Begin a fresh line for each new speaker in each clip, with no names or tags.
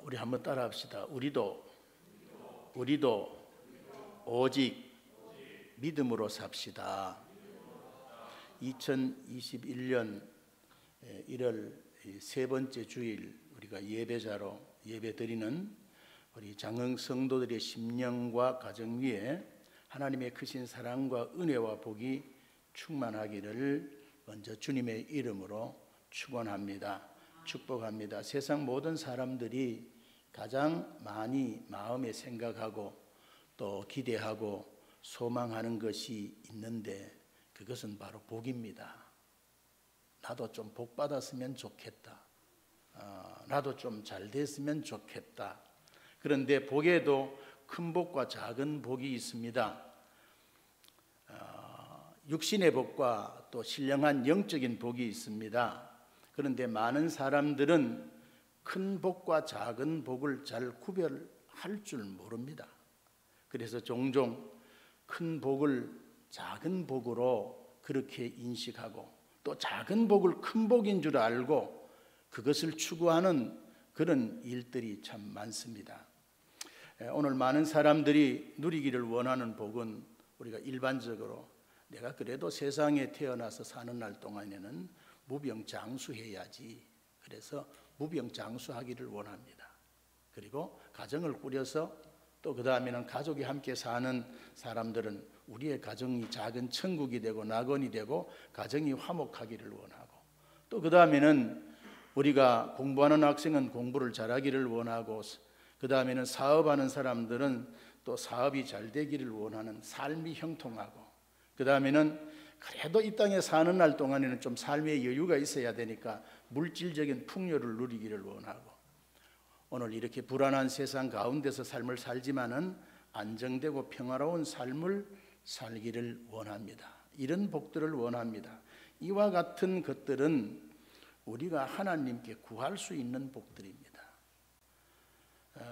우리 한번 따라합시다. 우리도 오직 믿음으로 삽시다. 2021년 1월 세 번째 주일 우리가 예배자로 예배드리는 우리 장흥 성도들의 심령과 가정 위에 하나님의 크신 사랑과 은혜와 복이 충만하기를 먼저 주님의 이름으로 축원합니다. 축복합니다. 세상 모든 사람들이 가장 많이 마음에 생각하고 또 기대하고 소망하는 것이 있는데 그것은 바로 복입니다. 나도 좀 복 받았으면 좋겠다. 나도 좀 잘 됐으면 좋겠다. 그런데 복에도 큰 복과 작은 복이 있습니다. 육신의 복과 또 신령한 영적인 복이 있습니다. 그런데 많은 사람들은 큰 복과 작은 복을 잘 구별할 줄 모릅니다. 그래서 종종 큰 복을 작은 복으로 그렇게 인식하고 또 작은 복을 큰 복인 줄 알고 그것을 추구하는 그런 일들이 참 많습니다. 오늘 많은 사람들이 누리기를 원하는 복은 우리가 일반적으로 내가 그래도 세상에 태어나서 사는 날 동안에는 무병장수해야지. 그래서 무병장수하기를 원합니다. 그리고 가정을 꾸려서 또 그 다음에는 가족이 함께 사는 사람들은 우리의 가정이 작은 천국이 되고 낙원이 되고 가정이 화목하기를 원하고 또 그 다음에는 우리가 공부하는 학생은 공부를 잘하기를 원하고 그 다음에는 사업하는 사람들은 또 사업이 잘 되기를 원하는 삶이 형통하고 그 다음에는 그래도 이 땅에 사는 날 동안에는 좀 삶의 여유가 있어야 되니까 물질적인 풍요를 누리기를 원하고 오늘 이렇게 불안한 세상 가운데서 삶을 살지만은 안정되고 평화로운 삶을 살기를 원합니다. 이런 복들을 원합니다. 이와 같은 것들은 우리가 하나님께 구할 수 있는 복들입니다.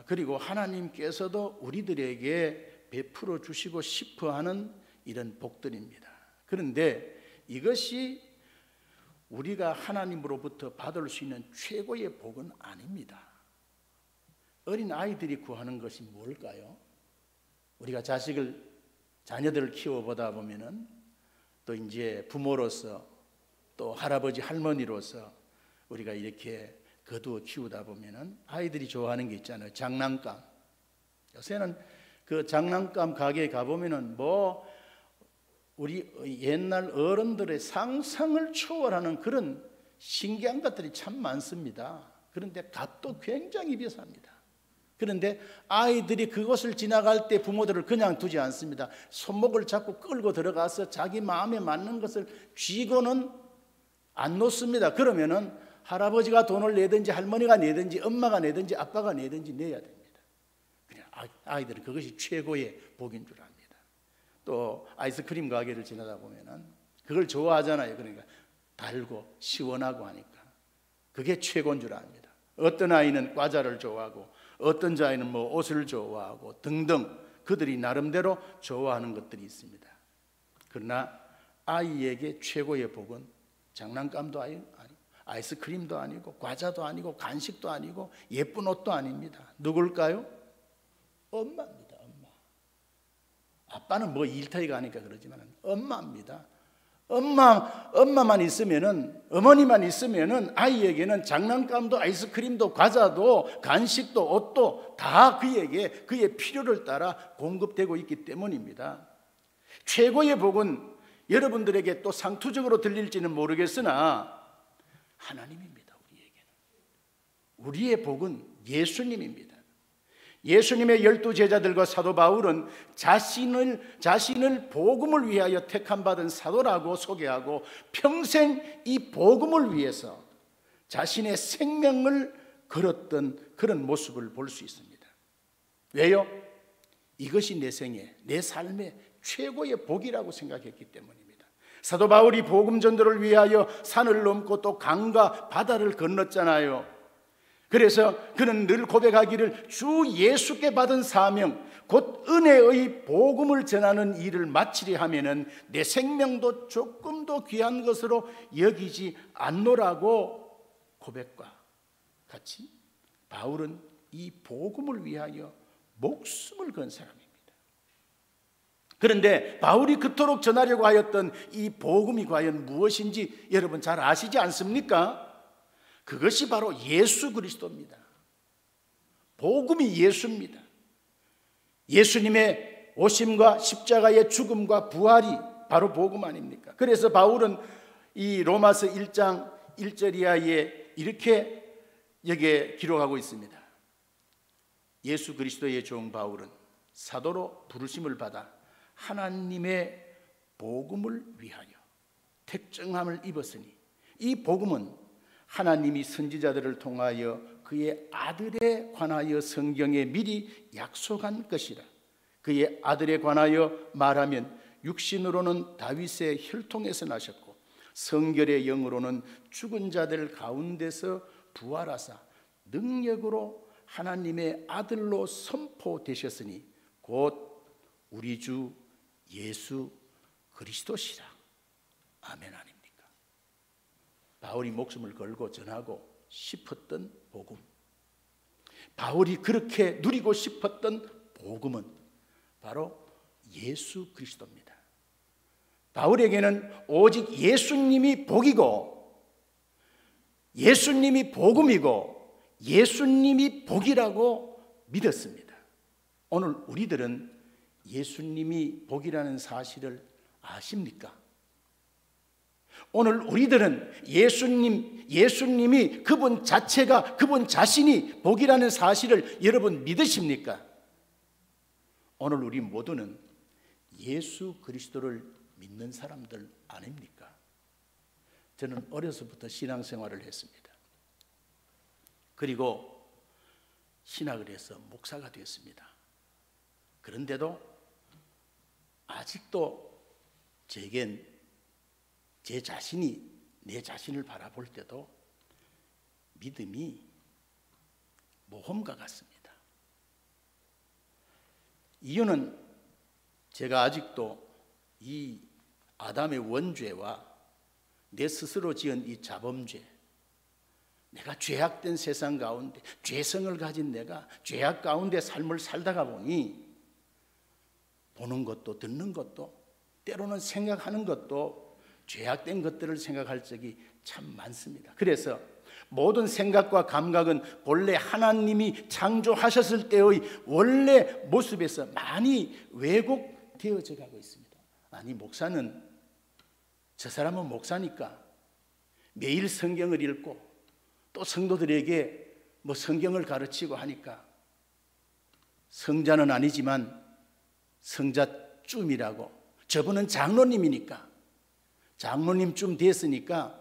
그리고 하나님께서도 우리들에게 베풀어 주시고 싶어 하는 이런 복들입니다. 그런데 이것이 우리가 하나님으로부터 받을 수 있는 최고의 복은 아닙니다. 어린 아이들이 구하는 것이 뭘까요? 우리가 자녀들을 키워보다 보면은 또 이제 부모로서 또 할아버지 할머니로서 우리가 이렇게 거두어 키우다 보면은 아이들이 좋아하는 게 있잖아요. 장난감. 요새는 그 장난감 가게에 가보면은 우리 옛날 어른들의 상상을 초월하는 그런 신기한 것들이 참 많습니다. 그런데 값도 굉장히 비쌉니다. 그런데 아이들이 그것을 지나갈 때 부모들을 그냥 두지 않습니다. 손목을 잡고 끌고 들어가서 자기 마음에 맞는 것을 쥐고는 안 놓습니다. 그러면은 할아버지가 돈을 내든지 할머니가 내든지 엄마가 내든지 아빠가 내든지 내야 됩니다. 그냥 아이들은 그것이 최고의 복인 줄 압니다. 또 아이스크림 가게를 지나다 보면은 그걸 좋아하잖아요. 그러니까 달고 시원하고 하니까 그게 최고인 줄 압니다. 어떤 아이는 과자를 좋아하고 어떤 아이는 옷을 좋아하고 등등 그들이 나름대로 좋아하는 것들이 있습니다. 그러나 아이에게 최고의 복은 장난감도 아니고 아이스크림도 아니고 과자도 아니고 간식도 아니고 예쁜 옷도 아닙니다. 누굴까요? 엄마입니다. 엄마. 아빠는 일터리가 하니까 그러지만 엄마입니다. 엄마만 있으면은 어머니만 있으면은 아이에게는 장난감도 아이스크림도 과자도 간식도 옷도 다 그에게 그의 필요를 따라 공급되고 있기 때문입니다. 최고의 복은 여러분들에게 또 상투적으로 들릴지는 모르겠으나 하나님입니다. 우리의 복은 예수님입니다. 예수님의 12제자들과 사도 바울은 자신을 복음을 위하여 택함받은 사도라고 소개하고 평생 이 복음을 위해서 자신의 생명을 걸었던 그런 모습을 볼 수 있습니다. 왜요? 이것이 내 생애, 내 삶의 최고의 복이라고 생각했기 때문입니다. 사도 바울이 복음 전도를 위하여 산을 넘고 또 강과 바다를 건넜잖아요. 그래서 그는 늘 고백하기를 주 예수께 받은 사명 곧 은혜의 복음을 전하는 일을 마치려 하면은 내 생명도 조금도 귀한 것으로 여기지 않노라고 고백과 같이 바울은 이 복음을 위하여 목숨을 건 사람입니다. 그런데 바울이 그토록 전하려고 하였던 이 복음이 과연 무엇인지 여러분 잘 아시지 않습니까? 그것이 바로 예수 그리스도입니다. 복음이 예수입니다. 예수님의 오심과 십자가의 죽음과 부활이 바로 복음 아닙니까? 그래서 바울은 이 로마서 1장 1절 이하에 이렇게 여기에 기록하고 있습니다. 예수 그리스도의 종 바울은 사도로 부르심을 받아 하나님의 복음을 위하여 택정함을 입었으니 이 복음은 하나님이 선지자들을 통하여 그의 아들에 관하여 성경에 미리 약속한 것이라. 그의 아들에 관하여 말하면 육신으로는 다윗의 혈통에서 나셨고 성결의 영으로는 죽은 자들 가운데서 부활하사 능력으로 하나님의 아들로 선포되셨으니 곧 우리 주 예수 그리스도시라. 아멘 아닙니까? 바울이 목숨을 걸고 전하고 싶었던 복음, 바울이 그렇게 누리고 싶었던 복음은 바로 예수 그리스도입니다. 바울에게는 오직 예수님이 복이고 예수님이 복음이고 예수님이 복이라고 믿었습니다. 오늘 우리들은 예수님이 복이라는 사실을 아십니까? 오늘 우리들은 예수님이 그분 자체가 그분 자신이 복이라는 사실을 여러분 믿으십니까? 오늘 우리 모두는 예수 그리스도를 믿는 사람들 아닙니까? 저는 어려서부터 신앙생활을 했습니다. 그리고 신학을 해서 목사가 되었습니다. 그런데도 아직도 제겐 제 자신이 내 자신을 바라볼 때도 믿음이 모험가 같습니다. 이유는 제가 아직도 이 아담의 원죄와 내 스스로 지은 이 자범죄, 내가 죄악된 세상 가운데 죄성을 가진 내가 죄악 가운데 삶을 살다가 보니 보는 것도 듣는 것도 때로는 생각하는 것도 죄악된 것들을 생각할 적이 참 많습니다. 그래서 모든 생각과 감각은 본래 하나님이 창조하셨을 때의 원래 모습에서 많이 왜곡되어져 가고 있습니다. 아니 목사는 저 사람은 목사니까 매일 성경을 읽고 또 성도들에게 뭐 성경을 가르치고 하니까 성자는 아니지만 성자쯤이라고, 저분은 장로님이니까 장로님쯤 됐으니까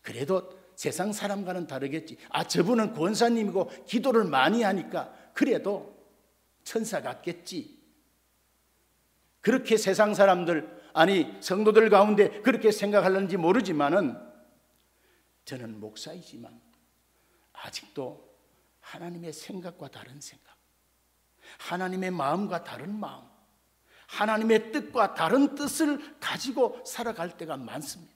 그래도 세상 사람과는 다르겠지. 저분은 권사님이고 기도를 많이 하니까 그래도 천사 같겠지. 그렇게 세상 사람들, 아니 성도들 가운데 그렇게 생각하는지 모르지만은 저는 목사이지만 아직도 하나님의 생각과 다른 생각, 하나님의 마음과 다른 마음, 하나님의 뜻과 다른 뜻을 가지고 살아갈 때가 많습니다.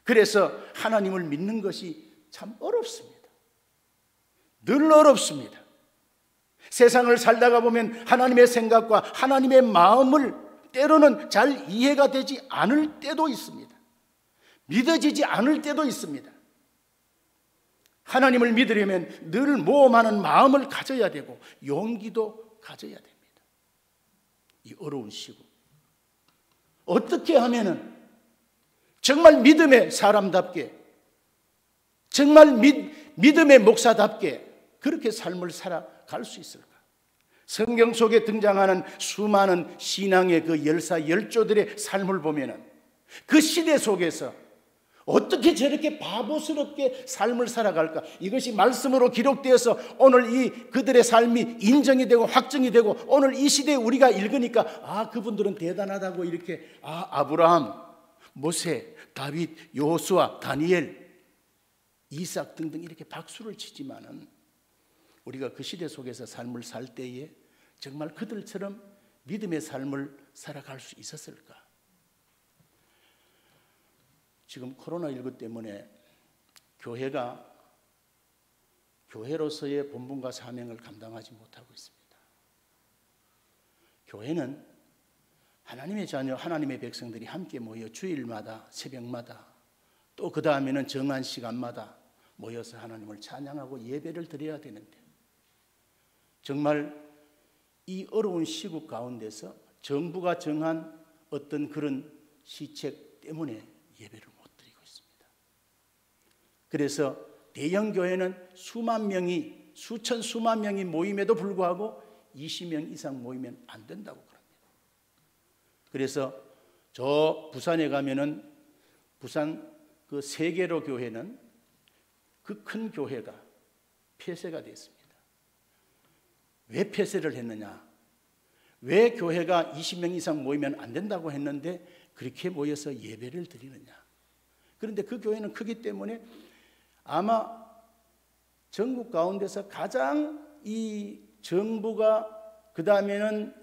그래서 하나님을 믿는 것이 참 어렵습니다. 늘 어렵습니다. 세상을 살다가 보면 하나님의 생각과 하나님의 마음을 때로는 잘 이해가 되지 않을 때도 있습니다. 믿어지지 않을 때도 있습니다. 하나님을 믿으려면 늘 모험하는 마음을 가져야 되고 용기도 가져야 됩니다. 이 어려운 시국 어떻게 하면은 정말 믿음의 사람답게, 정말 믿음의 목사답게 그렇게 삶을 살아갈 수 있을까? 성경 속에 등장하는 수많은 신앙의 그 열사 열조들의 삶을 보면은 그 시대 속에서 어떻게 저렇게 바보스럽게 삶을 살아갈까? 이것이 말씀으로 기록되어서 오늘 이 그들의 삶이 인정이 되고 확정이 되고 오늘 이 시대에 우리가 읽으니까 그분들은 대단하다고 이렇게 아브라함, 모세, 다윗, 여호수아, 다니엘, 이삭 등등 이렇게 박수를 치지만은 우리가 그 시대 속에서 삶을 살 때에 정말 그들처럼 믿음의 삶을 살아갈 수 있었을까? 지금 코로나19 때문에 교회가 교회로서의 본분과 사명을 감당하지 못하고 있습니다. 교회는 하나님의 자녀, 하나님의 백성들이 함께 모여 주일마다, 새벽마다, 또 그 다음에는 정한 시간마다 모여서 하나님을 찬양하고 예배를 드려야 되는데, 정말 이 어려운 시국 가운데서 정부가 정한 어떤 그런 시책 때문에 예배를 못 드리고 있습니다. 그래서 대형 교회는 수만 명이, 수만 명이 모임에도 불구하고 20명 이상 모이면 안 된다고 그럽니다. 그래서 저 부산에 가면은 부산 그 세계로 교회는 그 큰 교회가 폐쇄가 됐습니다. 왜 폐쇄를 했느냐? 왜 교회가 20명 이상 모이면 안 된다고 했는데 그렇게 모여서 예배를 드리느냐? 그런데 그 교회는 크기 때문에 아마 전국 가운데서 가장 이 정부가 그 다음에는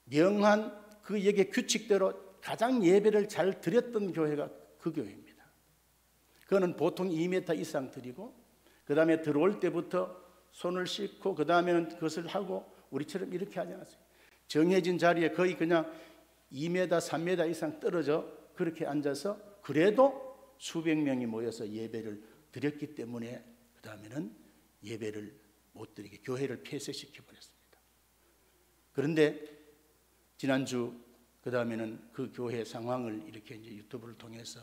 명한 그 얘기 규칙대로 가장 예배를 잘 드렸던 교회가 그 교회입니다. 그거는 보통 2m 이상 드리고, 그 다음에 들어올 때부터 손을 씻고, 그 다음에는 그것을 하고, 우리처럼 이렇게 하지 않았어요. 정해진 자리에 거의 그냥 2m, 3m 이상 떨어져 그렇게 앉아서 그래도 수백 명이 모여서 예배를 드렸기 때문에 그 다음에는 예배를 못 드리게 교회를 폐쇄시켜 버렸습니다. 그런데 지난주 그 다음에는 그 교회 상황을 이렇게 이제 유튜브를 통해서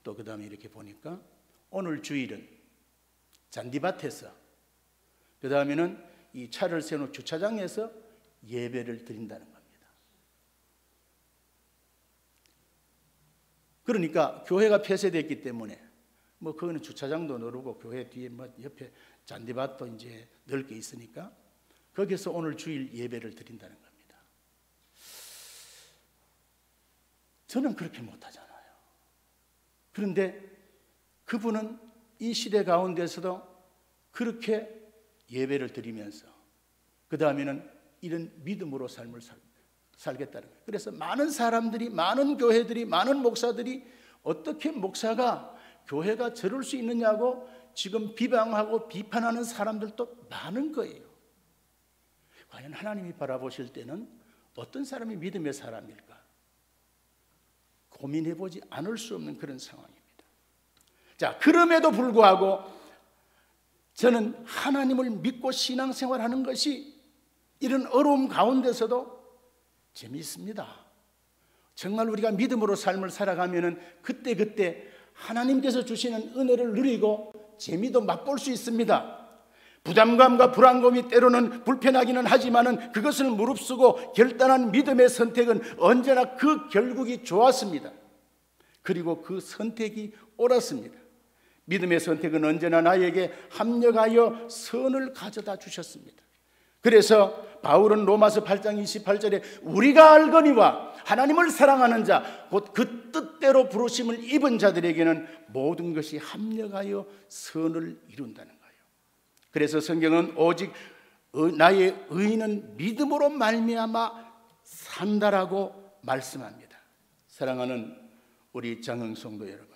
또 그 다음에 이렇게 보니까 오늘 주일은 잔디밭에서, 그 다음에는 이 차를 세우는 주차장에서 예배를 드린다는 겁니다. 그러니까 교회가 폐쇄됐기 때문에 뭐 그거는 주차장도 넓고 교회 뒤에 뭐 옆에 잔디밭도 이제 넓게 있으니까 거기서 오늘 주일 예배를 드린다는 겁니다. 저는 그렇게 못하잖아요. 그런데 그분은 이 시대 가운데서도 그렇게 예배를 드리면서 그 다음에는 이런 믿음으로 삶을 살겠다는 거예요. 그래서 많은 사람들이, 많은 교회들이, 많은 목사들이 어떻게 목사가 교회가 저럴 수 있느냐고 지금 비방하고 비판하는 사람들도 많은 거예요. 과연 하나님이 바라보실 때는 어떤 사람이 믿음의 사람일까? 고민해보지 않을 수 없는 그런 상황입니다. 자, 그럼에도 불구하고 저는 하나님을 믿고 신앙생활하는 것이 이런 어려움 가운데서도 재미있습니다. 정말 우리가 믿음으로 삶을 살아가면은 그때그때 하나님께서 주시는 은혜를 누리고 재미도 맛볼 수 있습니다. 부담감과 불안감이 때로는 불편하기는 하지만은 그것을 무릅쓰고 결단한 믿음의 선택은 언제나 그 결국이 좋았습니다. 그리고 그 선택이 옳았습니다. 믿음의 선택은 언제나 나에게 합력하여 선을 가져다 주셨습니다. 그래서 바울은 로마서 8장 28절에 우리가 알거니와 하나님을 사랑하는 자 곧 그 뜻대로 부르심을 입은 자들에게는 모든 것이 합력하여 선을 이룬다는 거예요. 그래서 성경은 오직 나의 의인은 믿음으로 말미암아 산다라고 말씀합니다. 사랑하는 우리 장흥 성도 여러분,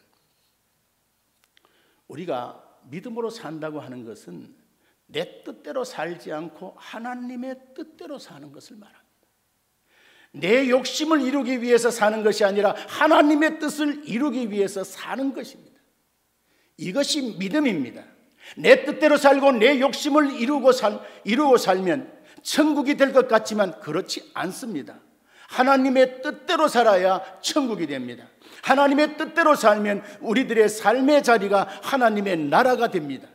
우리가 믿음으로 산다고 하는 것은 내 뜻대로 살지 않고 하나님의 뜻대로 사는 것을 말합니다. 내 욕심을 이루기 위해서 사는 것이 아니라 하나님의 뜻을 이루기 위해서 사는 것입니다. 이것이 믿음입니다. 내 뜻대로 살고 내 욕심을 이루고 살면 천국이 될 것 같지만 그렇지 않습니다. 하나님의 뜻대로 살아야 천국이 됩니다. 하나님의 뜻대로 살면 우리들의 삶의 자리가 하나님의 나라가 됩니다.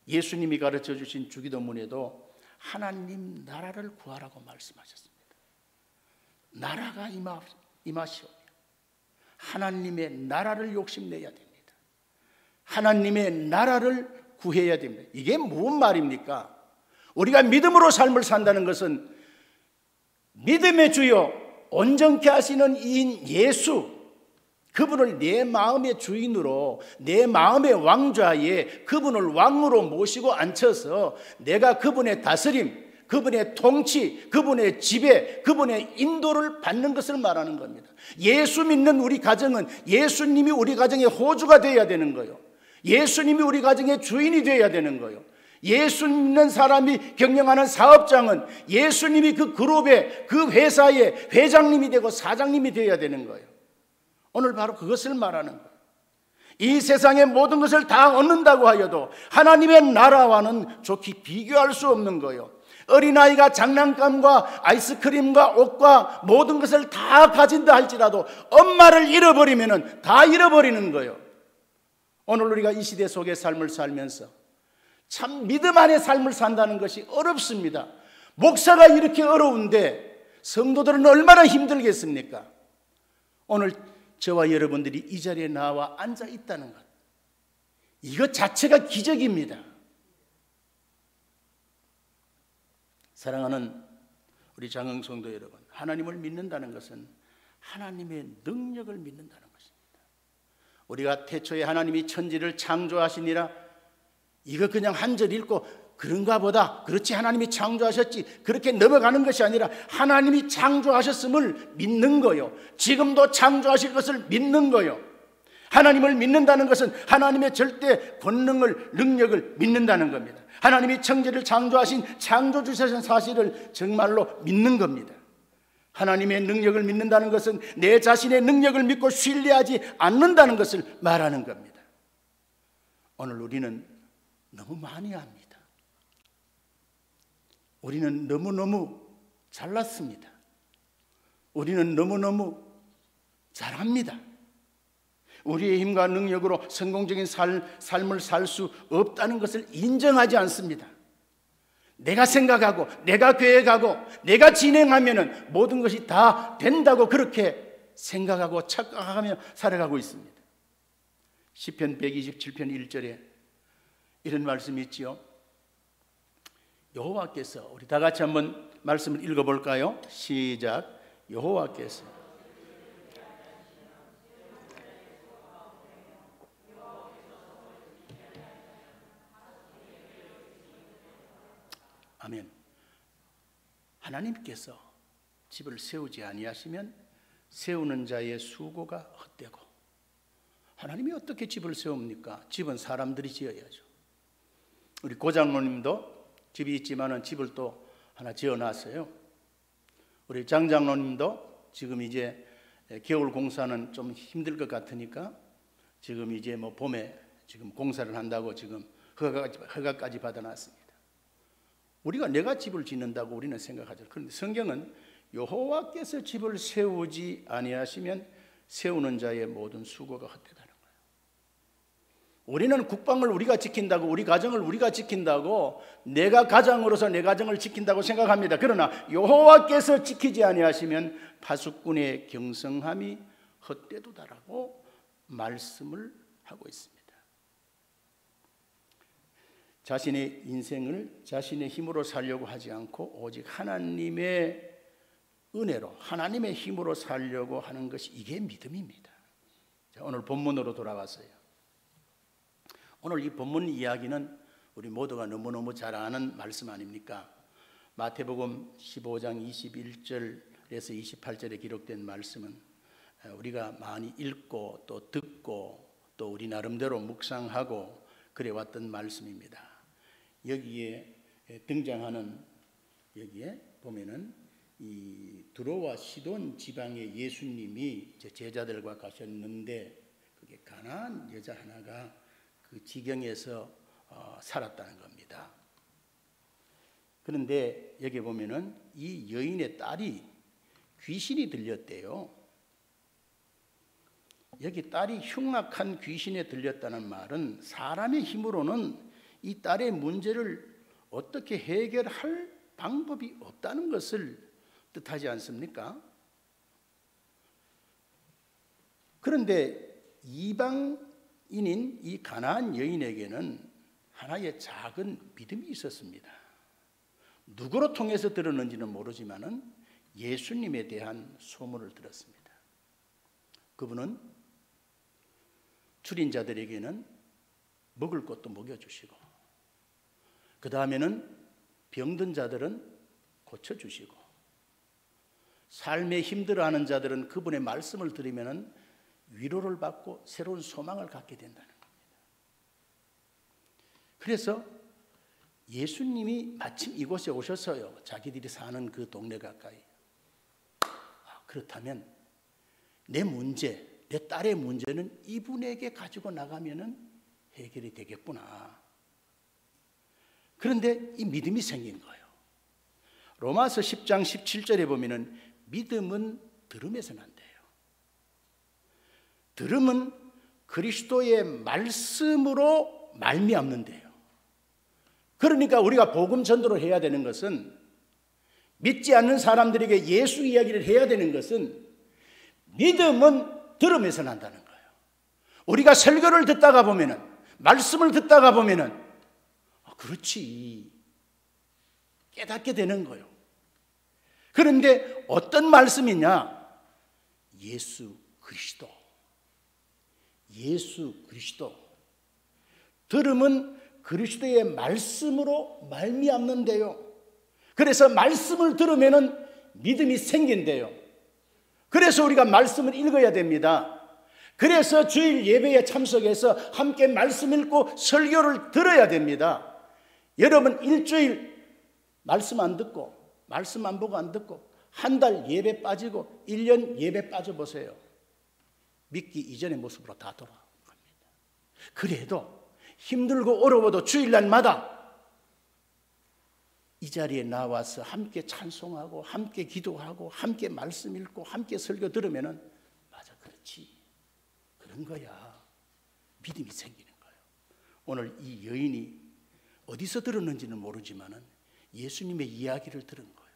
예수님이 가르쳐 주신 주기도문에도 하나님 나라를 구하라고 말씀하셨습니다. 나라가 임하시오며 하나님의 나라를 욕심내야 됩니다. 하나님의 나라를 구해야 됩니다. 이게 무슨 말입니까? 우리가 믿음으로 삶을 산다는 것은 믿음의 주요 온전케 하시는 이인 예수, 그분을 내 마음의 주인으로, 내 마음의 왕좌에 그분을 왕으로 모시고 앉혀서 내가 그분의 다스림, 그분의 통치, 그분의 지배, 그분의 인도를 받는 것을 말하는 겁니다. 예수 믿는 우리 가정은 예수님이 우리 가정의 호주가 되어야 되는 거예요. 예수님이 우리 가정의 주인이 되어야 되는 거예요. 예수 믿는 사람이 경영하는 사업장은 예수님이 그 그룹의 그 회사의 회장님이 되고 사장님이 되어야 되는 거예요. 오늘 바로 그것을 말하는 거예요. 이 세상의 모든 것을 다 얻는다고 하여도 하나님의 나라와는 좋게 비교할 수 없는 거예요. 어린아이가 장난감과 아이스크림과 옷과 모든 것을 다 가진다 할지라도 엄마를 잃어버리면 다 잃어버리는 거예요. 오늘 우리가 이 시대 속의 삶을 살면서 참 믿음 안의 삶을 산다는 것이 어렵습니다. 목사가 이렇게 어려운데 성도들은 얼마나 힘들겠습니까? 오늘 저와 여러분들이 이 자리에 나와 앉아 있다는 것, 이것 자체가 기적입니다. 사랑하는 우리 장흥성도 여러분, 하나님을 믿는다는 것은 하나님의 능력을 믿는다는 것입니다. 우리가 태초에 하나님이 천지를 창조하시니라, 이거 그냥 한 절 읽고 그런가 보다, 그렇지 하나님이 창조하셨지, 그렇게 넘어가는 것이 아니라 하나님이 창조하셨음을 믿는 거요. 지금도 창조하실 것을 믿는 거요. 하나님을 믿는다는 것은 하나님의 절대 권능을, 능력을 믿는다는 겁니다. 하나님이 천지를 창조하신 창조주신 사실을 정말로 믿는 겁니다. 하나님의 능력을 믿는다는 것은 내 자신의 능력을 믿고 신뢰하지 않는다는 것을 말하는 겁니다. 오늘 우리는 너무 많이 합니다. 우리는 너무너무 잘났습니다. 우리는 너무너무 잘합니다. 우리의 힘과 능력으로 성공적인 삶을 살 수 없다는 것을 인정하지 않습니다. 내가 생각하고 내가 계획하고 내가 진행하면 모든 것이 다 된다고 그렇게 생각하고 착각하며 살아가고 있습니다. 시편 127편 1절에 이런 말씀이 있지요. 여호와께서, 우리 다 같이 한번 말씀을 읽어볼까요? 시작. 여호와께서 아멘. 하나님께서 집을 세우지 아니하시면 세우는 자의 수고가 헛되고, 하나님이 어떻게 집을 세웁니까? 집은 사람들이 지어야죠. 우리 고장로님도 집이 있지만은 집을 또 하나 지어놨어요. 우리 장장로님도 지금 이제 겨울 공사는 좀 힘들 것 같으니까 지금 이제 뭐 봄에 지금 공사를 한다고 지금 허가까지 받아놨습니다. 우리가 내가 집을 짓는다고 우리는 생각하죠. 그런데 성경은 여호와께서 집을 세우지 아니하시면 세우는 자의 모든 수고가 헛되다는 거예요. 우리는 국방을 우리가 지킨다고, 우리 가정을 우리가 지킨다고, 내가 가장으로서 내 가정을 지킨다고 생각합니다. 그러나 여호와께서 지키지 아니하시면 파수꾼의 경성함이 헛되도다라고 말씀을 하고 있습니다. 자신의 인생을 자신의 힘으로 살려고 하지 않고 오직 하나님의 은혜로, 하나님의 힘으로 살려고 하는 것이, 이게 믿음입니다. 자, 오늘 본문으로 돌아왔어요. 오늘 이 본문 이야기는 우리 모두가 너무너무 잘 아는 말씀 아닙니까? 마태복음 15장 21절에서 28절에 기록된 말씀은 우리가 많이 읽고 또 듣고 또 우리 나름대로 묵상하고 그래왔던 말씀입니다. 여기에 등장하는, 여기에 보면은 이 두로와 시돈 지방의 예수님이 제자들과 가셨는데, 그게 가나안 여자 하나가 그 지경에서 살았다는 겁니다. 그런데 여기 보면은 이 여인의 딸이 귀신이 들렸대요. 여기 딸이 흉악한 귀신에 들렸다는 말은 사람의 힘으로는 이 딸의 문제를 어떻게 해결할 방법이 없다는 것을 뜻하지 않습니까? 그런데 이방인인 이 가나안 여인에게는 하나의 작은 믿음이 있었습니다. 누구로 통해서 들었는지는 모르지만은 예수님에 대한 소문을 들었습니다. 그분은 출인자들에게는 먹을 것도 먹여주시고, 그 다음에는 병든 자들은 고쳐주시고, 삶에 힘들어하는 자들은 그분의 말씀을 들으면 위로를 받고 새로운 소망을 갖게 된다는 겁니다. 그래서 예수님이 마침 이곳에 오셨어요. 자기들이 사는 그 동네 가까이. 그렇다면 내 문제, 내 딸의 문제는 이분에게 가지고 나가면은 해결이 되겠구나. 그런데 이 믿음이 생긴 거예요. 로마서 10장 17절에 보면은 믿음은 들음에서 난대요. 들음은 그리스도의 말씀으로 말미암는데요. 그러니까 우리가 복음 전도를 해야 되는 것은, 믿지 않는 사람들에게 예수 이야기를 해야 되는 것은, 믿음은 들음에서 난다는 거예요. 우리가 설교를 듣다가 보면은, 말씀을 듣다가 보면은 그렇지, 깨닫게 되는 거예요. 그런데 어떤 말씀이냐? 예수 그리스도. 예수 그리스도. 들음은 그리스도의 말씀으로 말미암는데요. 그래서 말씀을 들으면은 믿음이 생긴대요. 그래서 우리가 말씀을 읽어야 됩니다. 그래서 주일 예배에 참석해서 함께 말씀 읽고 설교를 들어야 됩니다. 여러분 일주일 말씀 안 듣고, 말씀 안 보고 안 듣고, 한 달 예배 빠지고 1년 예배 빠져보세요. 믿기 이전의 모습으로 다 돌아갑니다. 그래도 힘들고 어려워도 주일날마다 이 자리에 나와서 함께 찬송하고 함께 기도하고 함께 말씀 읽고 함께 설교 들으면은 맞아, 그렇지, 그런 거야. 믿음이 생기는 거예요. 오늘 이 여인이 어디서 들었는지는 모르지만은 예수님의 이야기를 들은 거예요.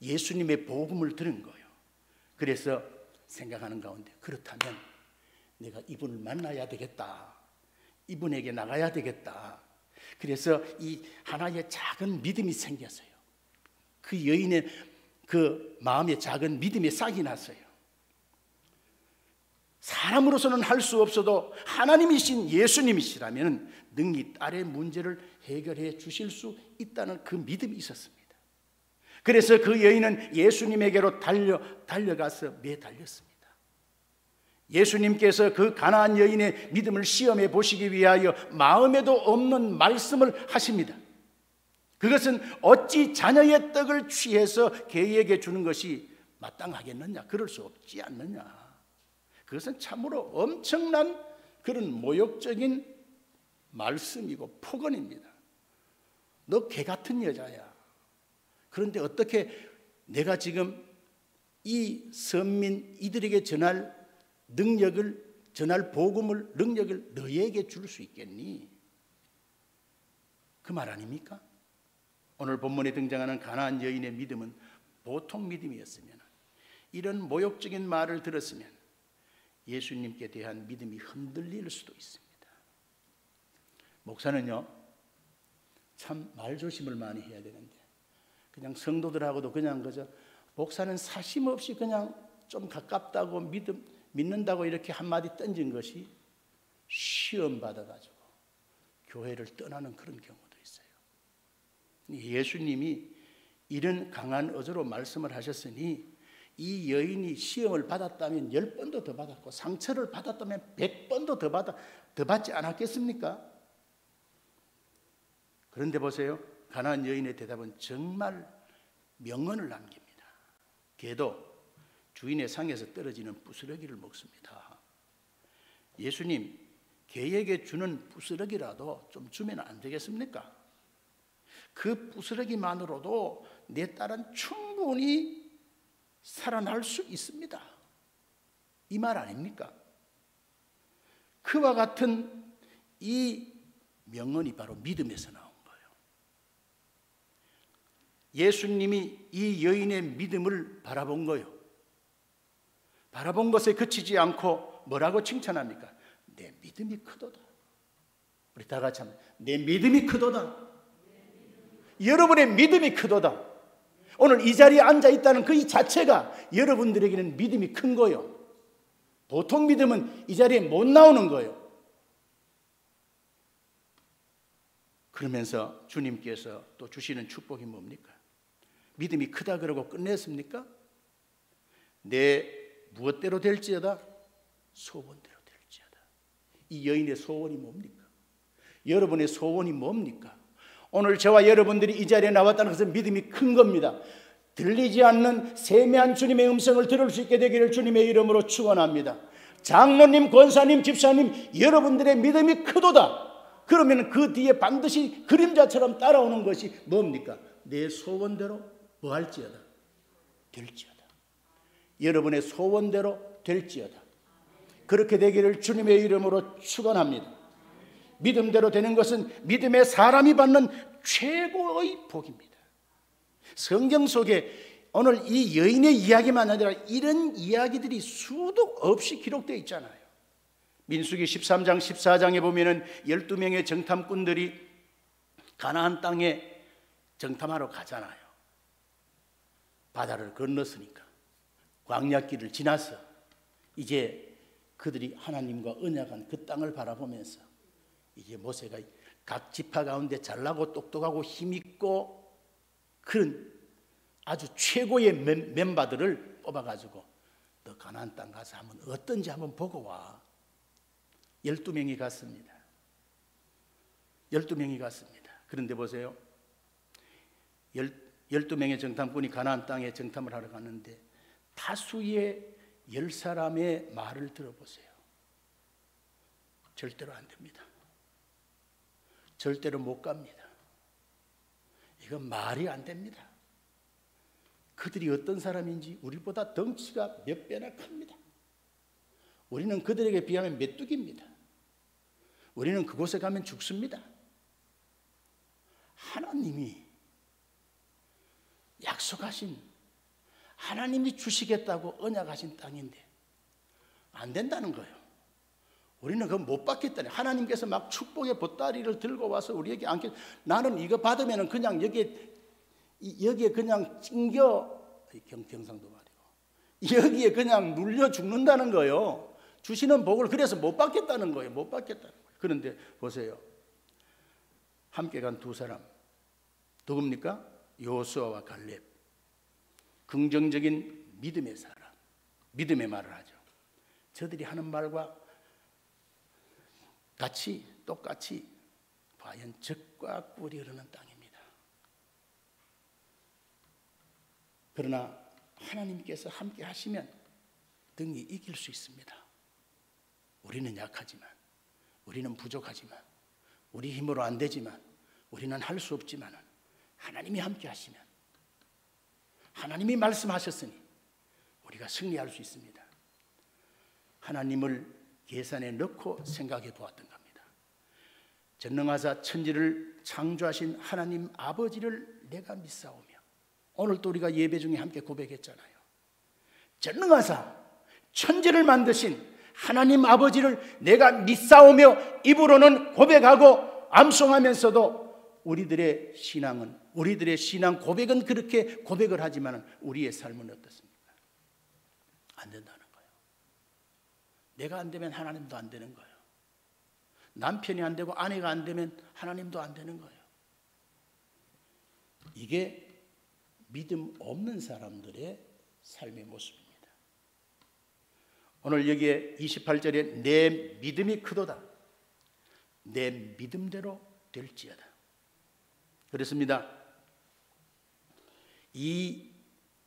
예수님의 복음을 들은 거예요. 그래서 생각하는 가운데, 그렇다면 내가 이분을 만나야 되겠다. 이분에게 나가야 되겠다. 그래서 이 하나의 작은 믿음이 생겼어요. 그 여인의 그 마음에 작은 믿음이 싹이 났어요. 사람으로서는 할 수 없어도 하나님이신 예수님이시라면 능히 딸의 문제를 해결해 주실 수 있다는 그 믿음이 있었습니다. 그래서 그 여인은 예수님에게로 달려가서 매달렸습니다. 예수님께서 그 가나안 여인의 믿음을 시험해 보시기 위하여 마음에도 없는 말씀을 하십니다. 그것은 어찌 자녀의 떡을 취해서 개에게 주는 것이 마땅하겠느냐? 그럴 수 없지 않느냐? 그것은 참으로 엄청난 그런 모욕적인 말씀이고 폭언입니다. 너 개 같은 여자야. 그런데 어떻게 내가 지금 이 선민 이들에게 전할 복음을, 능력을 너희에게 줄 수 있겠니? 그 말 아닙니까? 오늘 본문에 등장하는 가나안 여인의 믿음은 보통 믿음이었으면, 이런 모욕적인 말을 들었으면 예수님께 대한 믿음이 흔들릴 수도 있습니다. 목사는요, 참 말조심을 많이 해야 되는데, 그냥 성도들하고도 그냥 그저 목사는 사심 없이 그냥 좀 가깝다고 믿는다고 이렇게 한마디 던진 것이 시험 받아가지고 교회를 떠나는 그런 경우도 있어요. 예수님이 이런 강한 어조로 말씀을 하셨으니 이 여인이 시험을 받았다면 10번도 더 받았고 상처를 받았다면 100번도 더 받지 않았겠습니까? 그런데 보세요. 가나안 여인의 대답은 정말 명언을 남깁니다. 개도 주인의 상에서 떨어지는 부스러기를 먹습니다. 예수님, 개에게 주는 부스러기라도 좀 주면 안 되겠습니까? 그 부스러기만으로도 내 딸은 충분히 살아날 수 있습니다. 이 말 아닙니까? 그와 같은 이 명언이 바로 믿음에서 나온 거예요. 예수님이 이 여인의 믿음을 바라본 거예요. 바라본 것에 그치지 않고 뭐라고 칭찬합니까? 내 믿음이 크도다. 우리 다 같이 한번, 내 믿음이 크도다. 여러분의 믿음이 크도다. 오늘 이 자리에 앉아 있다는 그 이 자체가 여러분들에게는 믿음이 큰 거예요. 보통 믿음은 이 자리에 못 나오는 거예요. 그러면서 주님께서 또 주시는 축복이 뭡니까? 믿음이 크다 그러고 끝냈습니까? 내 무엇대로 될지어다 소원대로 될지어다. 이 여인의 소원이 뭡니까? 여러분의 소원이 뭡니까? 오늘 저와 여러분들이 이 자리에 나왔다는 것은 믿음이 큰 겁니다. 들리지 않는 세미한 주님의 음성을 들을 수 있게 되기를 주님의 이름으로 축원합니다. 장로님, 권사님, 집사님, 여러분들의 믿음이 크도다. 그러면 그 뒤에 반드시 그림자처럼 따라오는 것이 뭡니까? 내 소원대로 뭐 할지어다? 될지어다. 여러분의 소원대로 될지어다. 그렇게 되기를 주님의 이름으로 축원합니다. 믿음대로 되는 것은 믿음의 사람이 받는 최고의 복입니다. 성경 속에 오늘 이 여인의 이야기만 아니라 이런 이야기들이 수도 없이 기록되어 있잖아요. 민수기 13장 14장에 보면은 12명의 정탐꾼들이 가나안 땅에 정탐하러 가잖아요. 바다를 건넜으니까 광야길을 지나서 이제 그들이 하나님과 언약한 그 땅을 바라보면서 이제 모세가 각 지파 가운데 잘나고 똑똑하고 힘있고 그런 아주 최고의 멤버들을 뽑아가지고 너 가나안 땅 가서 한번 어떤지 한번 보고 와. 12명이 갔습니다. 12명이 갔습니다. 그런데 보세요. 12명의 정탐꾼이 가나안 땅에 정탐을 하러 갔는데 다수의 10사람의 말을 들어보세요. 절대로 안 됩니다. 절대로 못 갑니다. 이건 말이 안 됩니다. 그들이 어떤 사람인지 우리보다 덩치가 몇 배나 큽니다. 우리는 그들에게 비하면 메뚜기입니다. 우리는 그곳에 가면 죽습니다. 하나님이 약속하신, 하나님이 주시겠다고 언약하신 땅인데 안 된다는 거예요. 우리는 그거 못 받겠다니. 하나님께서 막 축복의 보따리를 들고 와서 우리에게 안겨, 나는 이거 받으면 그냥 여기에 그냥 찡겨, 경상도 말이고 여기에 그냥 눌려 죽는다는 거예요. 주시는 복을 그래서 못 받겠다는 거예요. 못 받겠다는 거예요. 그런데 보세요. 함께 간 두 사람 누굽니까? 여호수아와 갈렙. 긍정적인 믿음의 사람, 믿음의 말을 하죠. 저들이 하는 말과 똑같이 과연 적과 꿀이 흐르는 땅입니다. 그러나 하나님께서 함께 하시면 등이 이길 수 있습니다. 우리는 약하지만, 우리는 부족하지만, 우리 힘으로 안 되지만, 우리는 할 수 없지만 하나님이 함께 하시면, 하나님이 말씀하셨으니 우리가 승리할 수 있습니다. 하나님을 계산에 넣고 생각해 보았던 겁니다. 전능하사 천지를 창조하신 하나님 아버지를 내가 믿사오며, 오늘 또 우리가 예배 중에 함께 고백했잖아요. 전능하사 천지를 만드신 하나님 아버지를 내가 믿사오며 입으로는 고백하고 암송하면서도 우리들의 신앙 고백은 그렇게 고백을 하지만 우리의 삶은 어떻습니까? 안 된다는 거예요. 내가 안 되면 하나님도 안 되는 거예요. 남편이 안 되고 아내가 안 되면 하나님도 안 되는 거예요. 이게 믿음 없는 사람들의 삶의 모습입니다. 오늘 여기에 28절에 내 믿음이 크도다. 내 믿음대로 될지어다. 그렇습니다. 이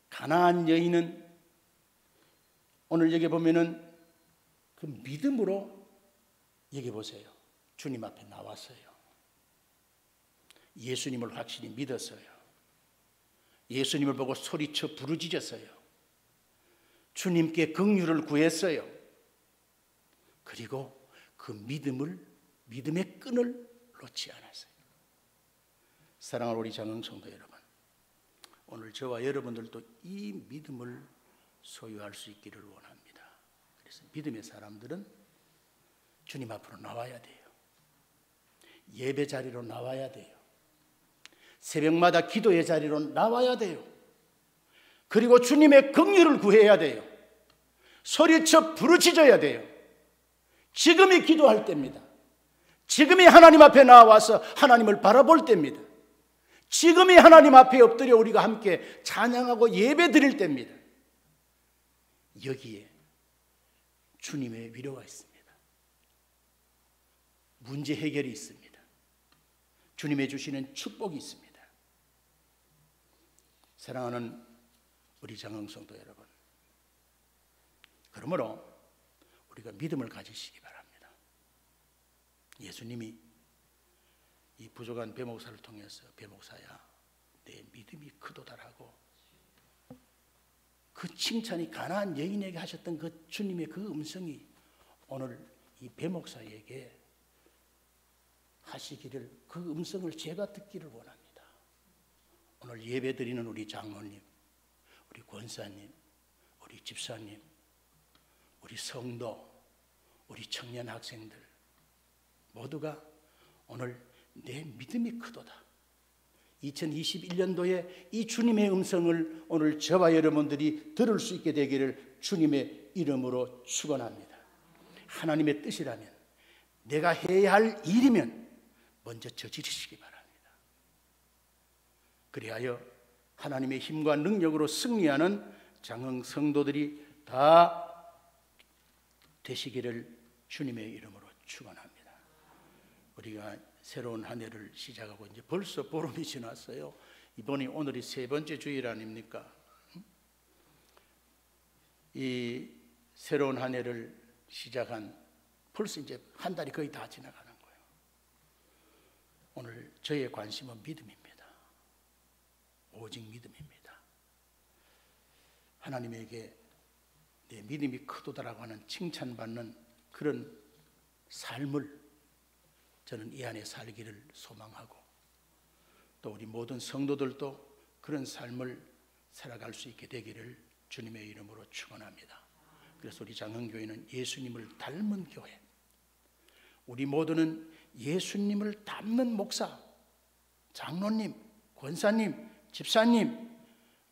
가나안 여인은 오늘 여기 보면은 그 믿음으로 여기 보세요. 주님 앞에 나왔어요. 예수님을 확실히 믿었어요. 예수님을 보고 소리쳐 부르짖었어요. 주님께 긍휼을 구했어요. 그리고 그 믿음의 끈을 놓지 않았어요. 사랑하는 우리 장흥 성도 여러분, 오늘 저와 여러분들도 이 믿음을 소유할 수 있기를 원합니다. 그래서 믿음의 사람들은 주님 앞으로 나와야 돼요. 예배 자리로 나와야 돼요. 새벽마다 기도의 자리로 나와야 돼요. 그리고 주님의 긍휼을 구해야 돼요. 소리쳐 부르짖어야 돼요. 지금이 기도할 때입니다. 지금이 하나님 앞에 나와서 하나님을 바라볼 때입니다. 지금이 하나님 앞에 엎드려 우리가 함께 찬양하고 예배 드릴 때입니다. 여기에 주님의 위로가 있습니다. 문제 해결이 있습니다. 주님의 주시는 축복이 있습니다. 사랑하는 우리 장흥성도 여러분, 그러므로 우리가 믿음을 가지시기 바랍니다. 예수님이 이 부족한 배목사를 통해서 배목사야 내 믿음이 크도다라고 그 칭찬이 가나안 여인에게 하셨던 그 주님의 그 음성이 오늘 이 배목사에게 하시기를, 그 음성을 제가 듣기를 원합니다. 오늘 예배드리는 우리 장로님, 우리 권사님, 우리 집사님, 우리 성도, 우리 청년 학생들 모두가 오늘 내 믿음이 크도다, 2021년도에 이 주님의 음성을 오늘 저와 여러분들이 들을 수 있게 되기를 주님의 이름으로 축원합니다. 하나님의 뜻이라면, 내가 해야 할 일이면 먼저 저지르시기 바랍니다. 그리하여 하나님의 힘과 능력으로 승리하는 장흥 성도들이 다 되시기를 주님의 이름으로 축원합니다. 우리가 새로운 한 해를 시작하고 이제 벌써 보름이 지났어요. 이번이 오늘이 세 번째 주일 아닙니까? 이 새로운 한 해를 시작한 벌써 이제 한 달이 거의 다 지나가는 거예요. 오늘 저의 관심은 믿음입니다. 오직 믿음입니다. 하나님에게 내 믿음이 크도다라고 하는 칭찬받는 그런 삶을 저는 이 안에 살기를 소망하고, 또 우리 모든 성도들도 그런 삶을 살아갈 수 있게 되기를 주님의 이름으로 축원합니다. 그래서 우리 장흥교회는 예수님을 닮은 교회, 우리 모두는 예수님을 닮는 목사, 장로님, 권사님, 집사님,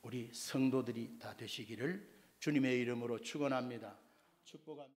우리 성도들이 다 되시기를 주님의 이름으로 축원합니다. 축복합니다.